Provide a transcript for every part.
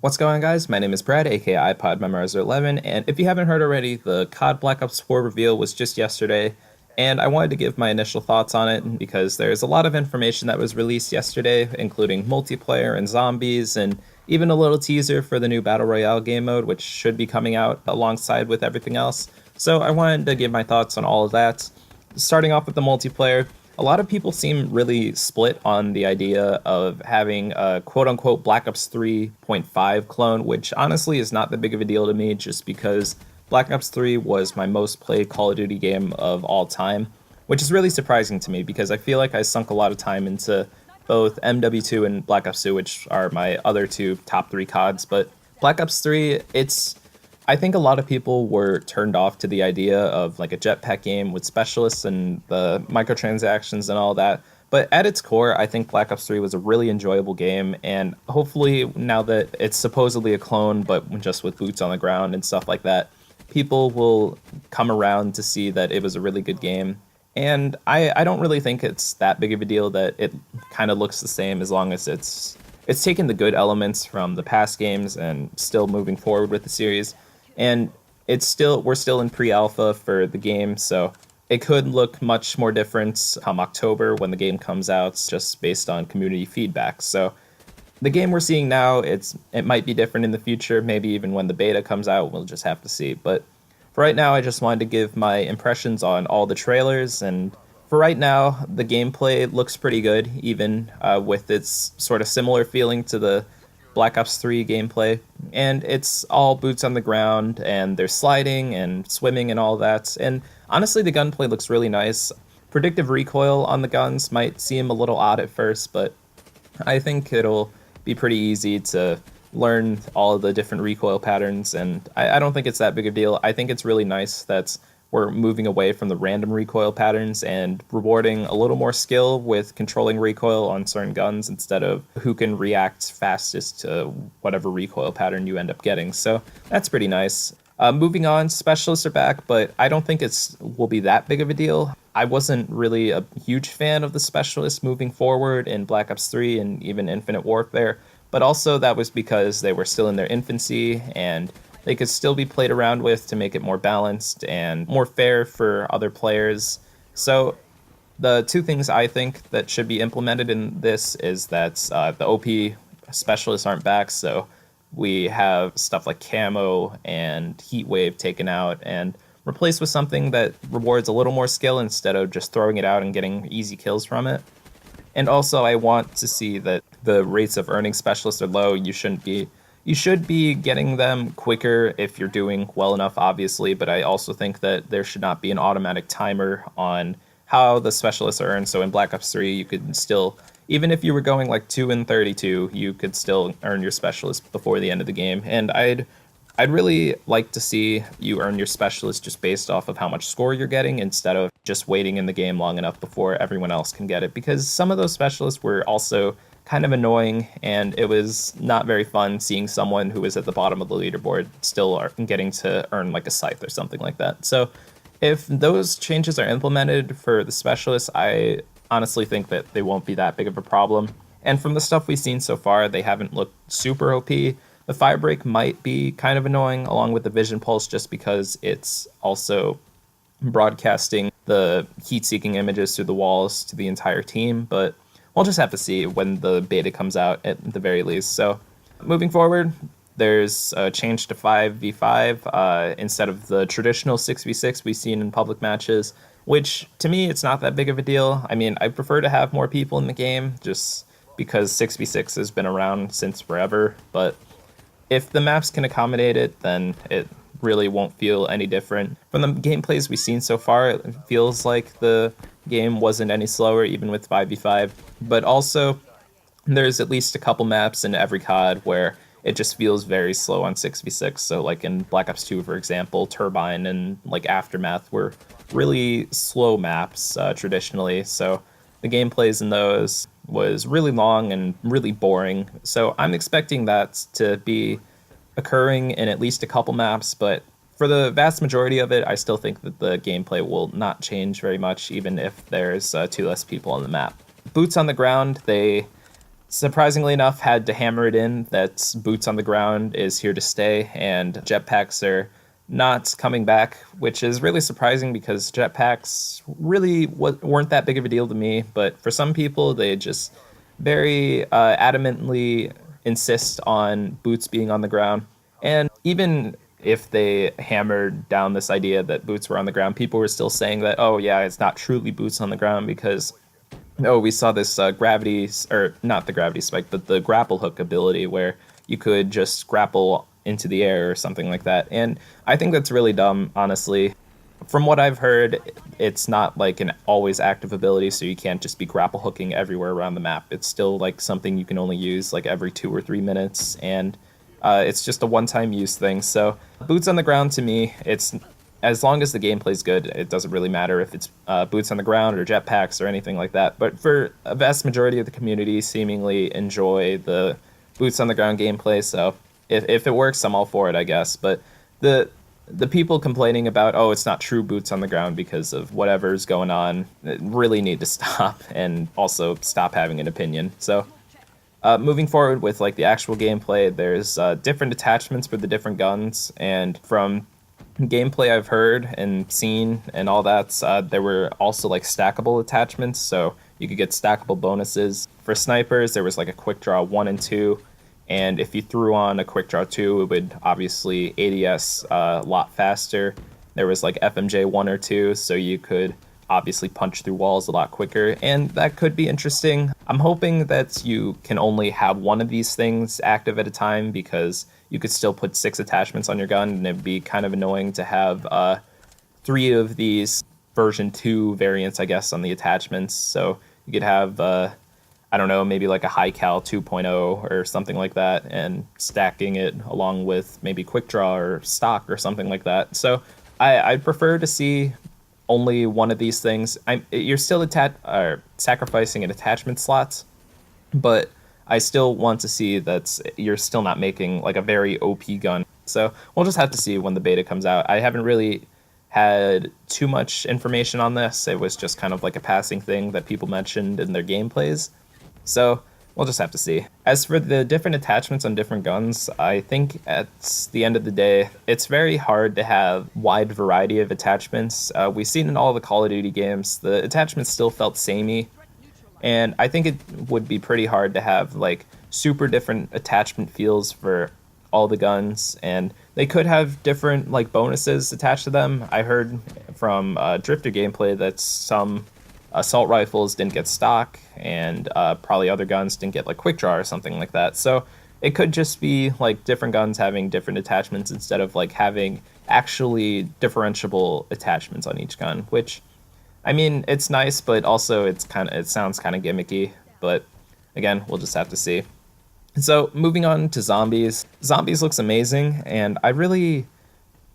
What's going on, guys? My name is Brad, aka iPod Memorizer 11, and if you haven't heard already, the COD Black Ops 4 reveal was just yesterday, and I wanted to give my initial thoughts on it because there's a lot of information that was released yesterday, including multiplayer and zombies, and even a little teaser for the new Battle Royale game mode, which should be coming out alongside with everything else. So I wanted to give my thoughts on all of that. Starting off with the multiplayer, a lot of people seem really split on the idea of having a quote unquote Black Ops 3.5 clone, which honestly is not that big of a deal to me just because Black Ops 3 was my most played Call of Duty game of all time, which is really surprising to me because I feel like I sunk a lot of time into both MW2 and Black Ops 2, which are my other two top three CODs. But Black Ops 3, I think a lot of people were turned off to the idea of like a jetpack game with specialists and the microtransactions and all that. But at its core, I think Black Ops 3 was a really enjoyable game, and hopefully now that it's supposedly a clone, but just with boots on the ground and stuff like that, people will come around to see that it was a really good game. And I don't really think it's that big of a deal that it kind of looks the same as long as it's taken the good elements from the past games and still moving forward with the series. And we're still in pre-alpha for the game, so it could look much more different come October when the game comes out, just based on community feedback. So the game we're seeing now, it might be different in the future, maybe even when the beta comes out, we'll just have to see. But for right now, I just wanted to give my impressions on all the trailers, and for right now, the gameplay looks pretty good, even with its sort of similar feeling to the Black Ops 3 gameplay. And it's all boots on the ground, and there's sliding and swimming and all that. And honestly, the gunplay looks really nice. Predictive recoil on the guns might seem a little odd at first, but I think it'll be pretty easy to learn all of the different recoil patterns, and I don't think it's that big a deal. I think it's really nice that we're moving away from the random recoil patterns and rewarding a little more skill with controlling recoil on certain guns instead of who can react fastest to whatever recoil pattern you end up getting. So that's pretty nice. Moving on, specialists are back, but I don't think it's will be that big of a deal. I wasn't really a huge fan of the specialists moving forward in Black Ops 3 and even Infinite Warfare, but also that was because they were still in their infancy and they could still be played around with to make it more balanced and more fair for other players. So the two things I think that should be implemented in this is that the OP specialists aren't back, so we have stuff like camo and heat wave taken out and replaced with something that rewards a little more skill instead of just throwing it out and getting easy kills from it. And also, I want to see that the rates of earning specialists are low. You should be getting them quicker if you're doing well enough, obviously, but I also think that there should not be an automatic timer on how the specialists are earned. So in Black Ops 3, you could still, even if you were going like 2 and 32, you could still earn your specialist before the end of the game. And I'd really like to see you earn your specialist just based off of how much score you're getting instead of just waiting in the game long enough before everyone else can get it. Because some of those specialists were also kind of annoying, and it was not very fun seeing someone who was at the bottom of the leaderboard still getting to earn like a scythe or something like that. So if those changes are implemented for the specialists, I honestly think that they won't be that big of a problem. And from the stuff we've seen so far, they haven't looked super OP. The Firebreak might be kind of annoying along with the Vision Pulse just because it's also broadcasting the heat-seeking images through the walls to the entire team, but we'll just have to see when the beta comes out at the very least. So moving forward, there's a change to 5v5 instead of the traditional 6v6 we've seen in public matches, which to me, it's not that big of a deal. I mean, I prefer to have more people in the game just because 6v6 has been around since forever, but if the maps can accommodate it, then it really won't feel any different. From the gameplays we've seen so far, it feels like the game wasn't any slower, even with 5v5. But also, there's at least a couple maps in every COD where it just feels very slow on 6v6. So, like in Black Ops 2, for example, Turbine and like Aftermath were really slow maps traditionally. So, the gameplays in those was really long and really boring. So I'm expecting that to be occurring in at least a couple maps, but for the vast majority of it, I still think that the gameplay will not change very much, even if there's two less people on the map. Boots on the ground, they surprisingly enough, had to hammer it in that boots on the ground is here to stay and jetpacks are not coming back, which is really surprising because jetpacks really weren't that big of a deal to me. But for some people, they just very adamantly insist on boots being on the ground. And even if they hammered down this idea that boots were on the ground, people were still saying that, oh, yeah, it's not truly boots on the ground because oh, we saw this gravity, or not the gravity spike, but the grapple hook ability where you could just grapple into the air or something like that. And I think that's really dumb, honestly. From what I've heard, it's not like an always active ability, so you can't just be grapple hooking everywhere around the map. It's still like something you can only use like every 2 or 3 minutes, and it's just a one-time use thing. So boots on the ground to me, it's as long as the gameplay's good, it doesn't really matter if it's boots on the ground or jetpacks or anything like that. But for a vast majority of the community, seemingly enjoy the boots on the ground gameplay. So if it works, I'm all for it, I guess. But the the people complaining about, oh, it's not true boots on the ground because of whatever's going on, really need to stop and also stop having an opinion. So moving forward with like the actual gameplay, there's different attachments for the different guns, and from gameplay I've heard and seen and all that, there were also like stackable attachments, so you could get stackable bonuses. For snipers, there was like a quick draw 1 and 2, and if you threw on a quick draw 2, it would obviously ADS a lot faster. There was like FMJ 1 or 2, so you could obviously punch through walls a lot quicker, and that could be interesting. I'm hoping that you can only have one of these things active at a time, because you could still put 6 attachments on your gun, and it'd be kind of annoying to have 3 of these version 2 variants, I guess, on the attachments. So you could have, I don't know, maybe like a high cal 2.0 or something like that, and stacking it along with maybe quick draw or stock or something like that. So I'd prefer to see only one of these things. You're still sacrificing an attachment slots, but I still want to see that you're still not making like a very OP gun. So we'll just have to see when the beta comes out. I haven't really had too much information on this. It was just kind of like a passing thing that people mentioned in their gameplays. So we'll just have to see. As for the different attachments on different guns, I think at the end of the day, it's very hard to have wide variety of attachments. We've seen in all the Call of Duty games, the attachments still felt samey, and I think it would be pretty hard to have like super different attachment feels for all the guns, and they could have different like bonuses attached to them. I heard from Drifter gameplay that some assault rifles didn't get stock, and probably other guns didn't get like quick draw or something like that. So it could just be like different guns having different attachments instead of like having actually differentiable attachments on each gun, which, I mean, it's nice, but also it sounds kind of gimmicky. But again, we'll just have to see. So moving on to zombies. Zombies looks amazing, and I really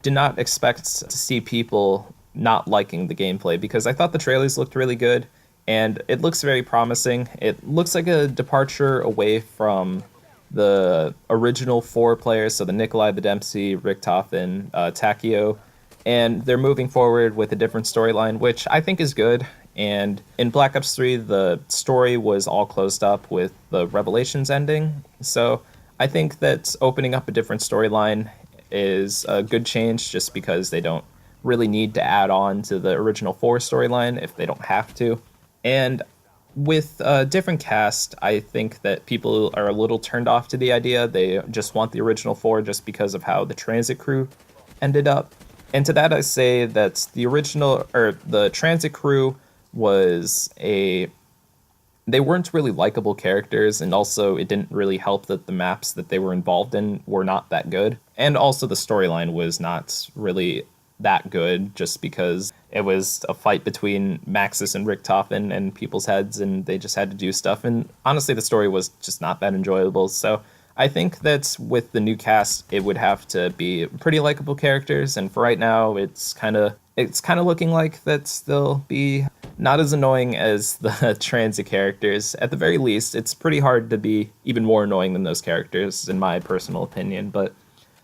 did not expect to see people not liking the gameplay, because I thought the trailers looked really good and it looks very promising. It looks like a departure away from the original 4 players, so the Nikolai, the Dempsey, Richtofen, and Takio, and they're moving forward with a different storyline, which I think is good. And in Black Ops 3, the story was all closed up with the Revelations ending, so I think that opening up a different storyline is a good change, just because they don't really need to add on to the original 4 storyline if they don't have to. And with a different cast, I think that people are a little turned off to the idea. They just want the original 4 just because of how the transit crew ended up. And to that I say that the transit crew they weren't really likable characters, and also it didn't really help that the maps that they were involved in were not that good. And also the storyline was not really that good, just because it was a fight between Maxis and Richtofen and people's heads, and they just had to do stuff. And honestly, the story was just not that enjoyable. So I think that with the new cast, it would have to be pretty likable characters. And for right now, it's kind of looking like that they'll be not as annoying as the transit characters. At the very least, it's pretty hard to be even more annoying than those characters, in my personal opinion. But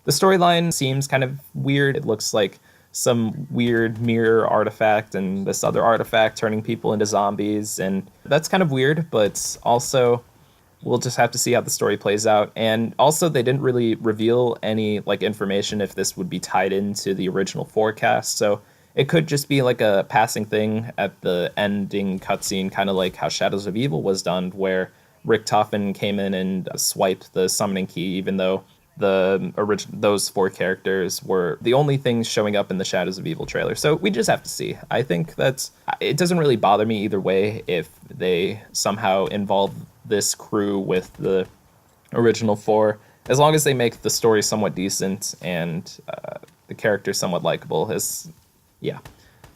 the storyline seems kind of weird. It looks like some weird mirror artifact and this other artifact turning people into zombies, and that's kind of weird, but also we'll just have to see how the story plays out. And also, they didn't really reveal any like information if this would be tied into the original forecast. So it could just be like a passing thing at the ending cutscene, kind of like how Shadows of Evil was done, where Richtofen came in and swiped the summoning key, even though those four characters were the only things showing up in the Shadows of Evil trailer. So we just have to see. I think it doesn't really bother me either way if they somehow involve this crew with the original four, as long as they make the story somewhat decent and the characters somewhat likable. Is yeah.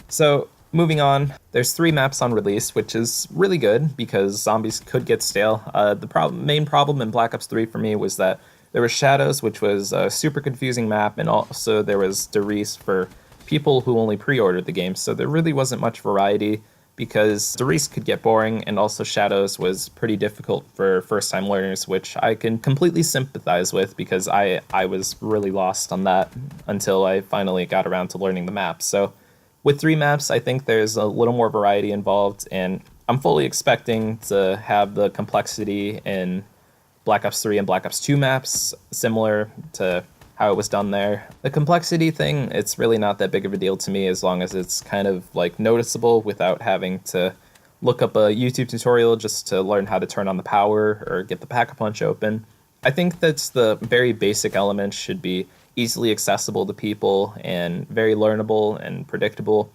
So moving on, there's 3 maps on release, which is really good because zombies could get stale. The main problem in Black Ops 3 for me was that there was Shadows, which was a super confusing map, and also there was Der Riese for people who only pre-ordered the game. So there really wasn't much variety because Der Riese could get boring, and also Shadows was pretty difficult for first-time learners, which I can completely sympathize with because I was really lost on that until I finally got around to learning the map. So with 3 maps, I think there's a little more variety involved, and I'm fully expecting to have the complexity in Black Ops 3 and Black Ops 2 maps similar to how it was done there. The complexity thing, it's really not that big of a deal to me as long as it's kind of like noticeable without having to look up a YouTube tutorial just to learn how to turn on the power or get the Pack-a-Punch open. I think that's the very basic elements should be easily accessible to people and very learnable and predictable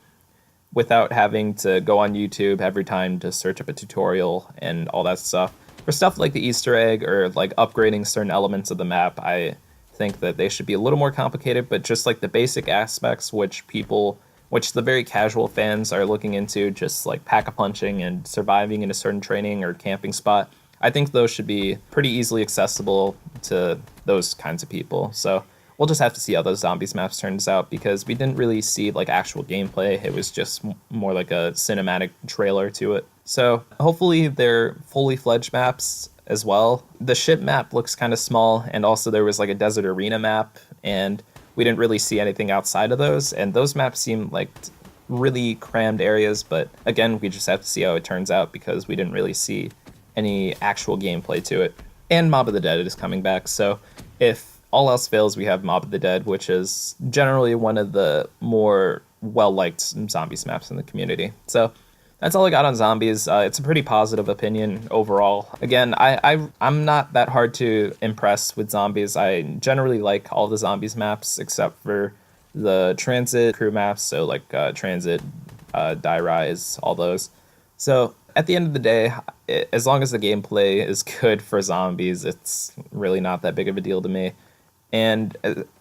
without having to go on YouTube every time to search up a tutorial and all that stuff. For stuff like the Easter egg or like upgrading certain elements of the map, I think that they should be a little more complicated, but just like the basic aspects which the very casual fans are looking into, just like pack-a-punching and surviving in a certain training or camping spot, I think those should be pretty easily accessible to those kinds of people. So we'll just have to see how those zombies maps turns out because we didn't really see like actual gameplay. It was just more like a cinematic trailer to it. So hopefully they're fully fledged maps as well. The ship map looks kind of small, and also there was like a desert arena map, and we didn't really see anything outside of those, and those maps seem like really crammed areas, but again, we just have to see how it turns out because we didn't really see any actual gameplay to it. And Mob of the Dead is coming back, so if all else fails, we have Mob of the Dead, which is generally one of the more well-liked zombies maps in the community. So that's all I got on zombies. It's a pretty positive opinion overall. Again, I'm not that hard to impress with zombies. I generally like all the zombies maps except for the transit crew maps, so like transit, die rise, all those. So at the end of the day, as long as the gameplay is good for zombies, it's really not that big of a deal to me. And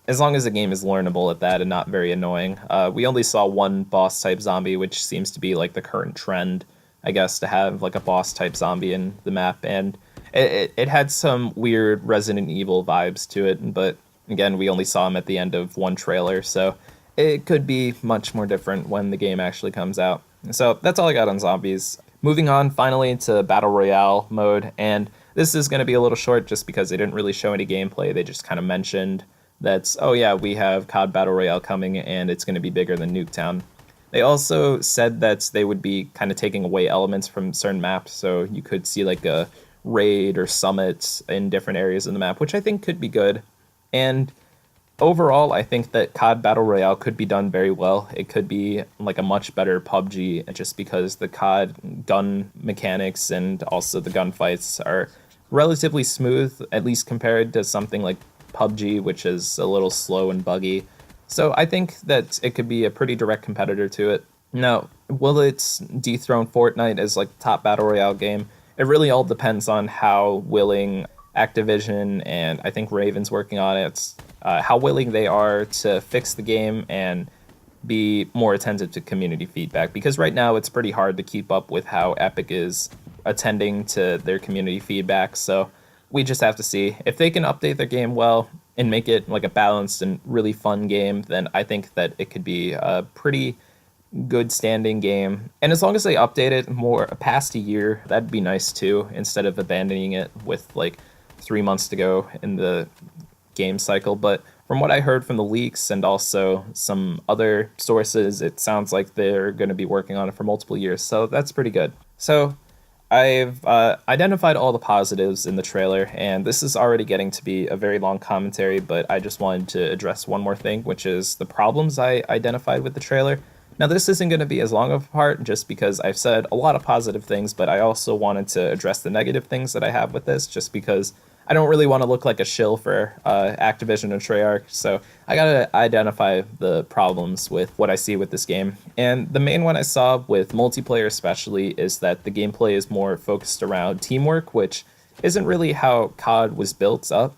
as long as the game is learnable at that and not very annoying. We only saw one boss type zombie, which seems to be like the current trend, I guess, to have like a boss type zombie in the map. And it had some weird Resident Evil vibes to it, but again, we only saw him at the end of one trailer, so it could be much more different when the game actually comes out. So that's all I got on zombies. Moving on finally to Battle Royale mode, and this is going to be a little short just because they didn't really show any gameplay. They just kind of mentioned that, oh yeah, we have COD Battle Royale coming and it's going to be bigger than Nuketown. They also said that they would be kind of taking away elements from certain maps, so you could see like a raid or summit in different areas of the map, which I think could be good. And overall, I think that COD Battle Royale could be done very well. It could be like a much better PUBG just because the COD gun mechanics and also the gunfights are relatively smooth, at least compared to something like PUBG, which is a little slow and buggy. So I think that it could be a pretty direct competitor to it. Now, will it dethrone Fortnite as like the top Battle Royale game? It really all depends on how willing Activision and I think Raven's working on it, how willing they are to fix the game and be more attentive to community feedback. Because right now it's pretty hard to keep up with how Epic is attending to their community feedback. So we just have to see. If they can update their game well and make it like a balanced and really fun game, then I think that it could be a pretty good standing game. And as long as they update it more past a year, that'd be nice too, instead of abandoning it with like 3 months to go in the game cycle. But from what I heard from the leaks and also some other sources, it sounds like they're going to be working on it for multiple years. So that's pretty good. So I've identified all the positives in the trailer, and this is already getting to be a very long commentary, but I just wanted to address one more thing, which is the problems I identified with the trailer. Now, this isn't going to be as long of a part just because I've said a lot of positive things, but I also wanted to address the negative things that I have with this just because I don't really want to look like a shill for Activision and Treyarch, so I gotta identify the problems with what I see with this game. And the main one I saw with multiplayer, especially, is that the gameplay is more focused around teamwork, which isn't really how COD was built up.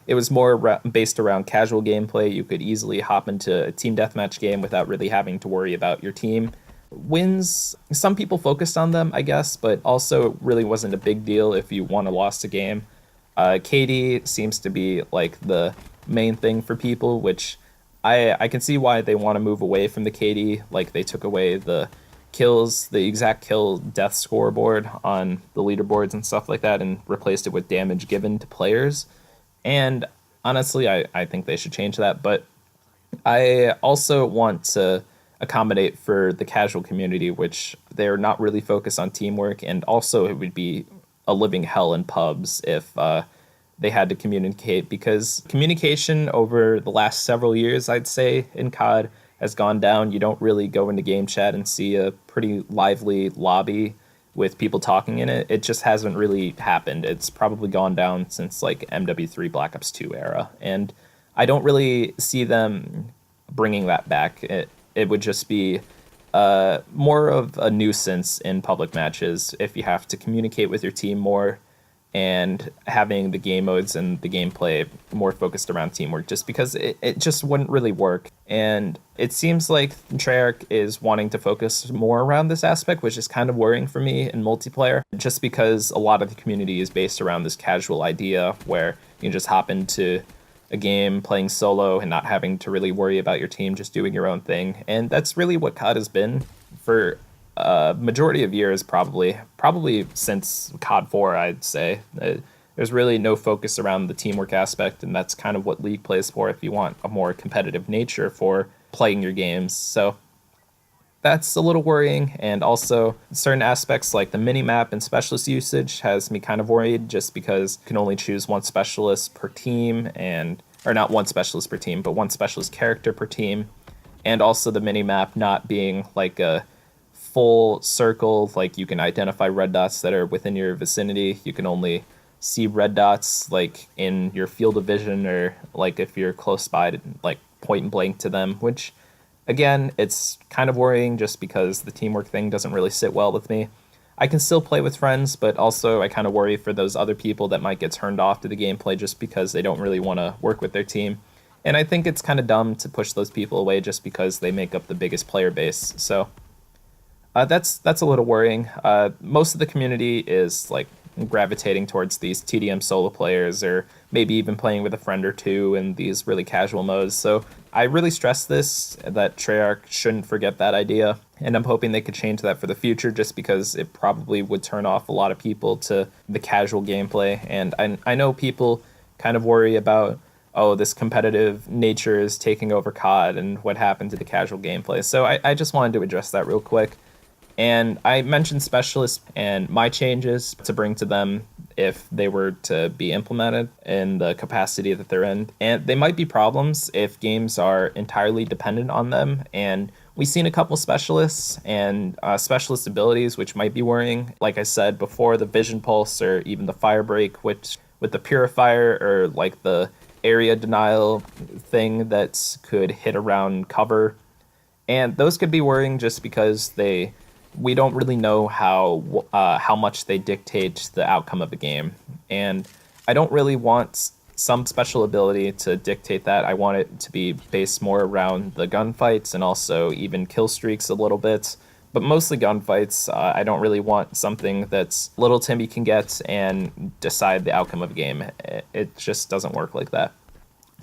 It was more based around casual gameplay. You could easily hop into a team deathmatch game without really having to worry about your team. Wins, some people focused on them, I guess, but also it really wasn't a big deal if you won or lost a game. KD seems to be like the main thing for people, which I can see why they want to move away from the KD. Like they took away the kills, the exact kill death scoreboard on the leaderboards and stuff like that, and replaced it with damage given to players. And honestly, I think they should change that. But I also want to accommodate for the casual community, which they're not really focused on teamwork. And also, it would be a living hell in pubs if they had to communicate, because communication over the last several years, I'd say, in COD has gone down. You don't really go into game chat and see a pretty lively lobby with people talking in it. It just hasn't really happened. It's probably gone down since like MW3 Black Ops 2 era. And I don't really see them bringing that back. It would just be more of a nuisance in public matches if you have to communicate with your team more, and having the game modes and the gameplay more focused around teamwork, just because it just wouldn't really work. And it seems like Treyarch is wanting to focus more around this aspect, which is kind of worrying for me in multiplayer, just because a lot of the community is based around this casual idea where you can just hop into a game playing solo and not having to really worry about your team, just doing your own thing. And that's really what COD has been for a majority of years, probably since COD 4, I'd say. There's really no focus around the teamwork aspect, and that's kind of what League plays for if you want a more competitive nature for playing your games. So that's a little worrying, and also certain aspects like the mini-map and specialist usage has me kind of worried, just because you can only choose one specialist per team, and or not one specialist per team, but one specialist character per team. And also the mini-map not being like a full circle, like you can identify red dots that are within your vicinity. You can only see red dots like in your field of vision, or like if you're close by to like point and blank to them, which again, it's kind of worrying just because the teamwork thing doesn't really sit well with me. I can still play with friends, but also I kind of worry for those other people that might get turned off to the gameplay just because they don't really want to work with their team. And I think it's kind of dumb to push those people away just because they make up the biggest player base. So that's a little worrying. Most of the community is like gravitating towards these TDM solo players, or maybe even playing with a friend or two in these really casual modes. So I really stress this, that Treyarch shouldn't forget that idea, and I'm hoping they could change that for the future, just because it probably would turn off a lot of people to the casual gameplay. And I know people kind of worry about, oh, this competitive nature is taking over COD and what happened to the casual gameplay. So I just wanted to address that real quick. And I mentioned specialists and my changes to bring to them if they were to be implemented in the capacity that they're in. And they might be problems if games are entirely dependent on them. And we've seen a couple specialists and specialist abilities, which might be worrying. Like I said before, the Vision Pulse or even the Fire Break, which with the Purifier, or like the area denial thing that could hit around cover. And those could be worrying just because we don't really know how much they dictate the outcome of the game. And I don't really want some special ability to dictate that. I want it to be based more around the gunfights and also even kill streaks a little bit. But mostly gunfights. I don't really want something that's little Timmy can get and decide the outcome of a game. It just doesn't work like that.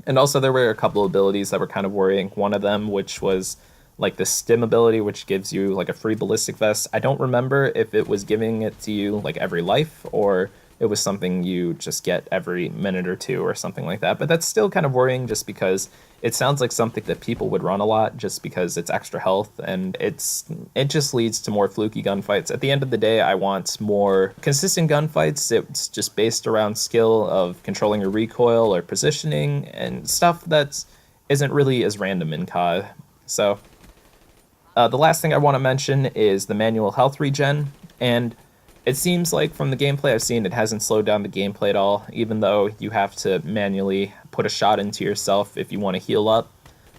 And also there were a couple of abilities that were kind of worrying. One of them, which was like the stim ability, which gives you like a free ballistic vest. I don't remember if it was giving it to you like every life, or it was something you just get every minute or two or something like that. But that's still kind of worrying just because it sounds like something that people would run a lot just because it's extra health, and it just leads to more fluky gunfights. At the end of the day, I want more consistent gunfights. It's just based around skill of controlling your recoil or positioning and stuff that isn't really as random in COD. So the last thing I want to mention is the manual health regen, and it seems like from the gameplay I've seen, it hasn't slowed down the gameplay at all, even though you have to manually put a shot into yourself if you want to heal up.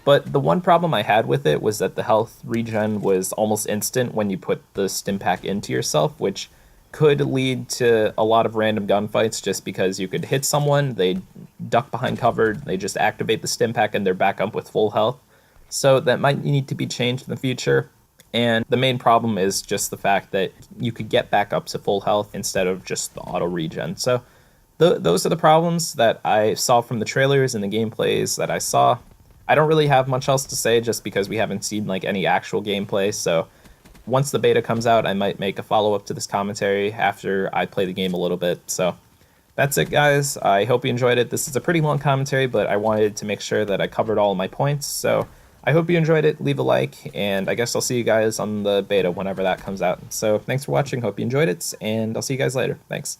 But the one problem I had with it was that the health regen was almost instant when you put the stim pack into yourself, which could lead to a lot of random gunfights just because you could hit someone, they duck behind cover, they just activate the stim pack, and they're back up with full health. So that might need to be changed in the future. And the main problem is just the fact that you could get back up to full health instead of just the auto regen. So those are the problems that I saw from the trailers and the gameplays that I saw. I don't really have much else to say just because we haven't seen like any actual gameplay. So once the beta comes out, I might make a follow-up to this commentary after I play the game a little bit. So that's it, guys. I hope you enjoyed it. This is a pretty long commentary, but I wanted to make sure that I covered all of my points. So I hope you enjoyed it. Leave a like, and I guess I'll see you guys on the beta whenever that comes out. So thanks for watching. Hope you enjoyed it, and I'll see you guys later. Thanks.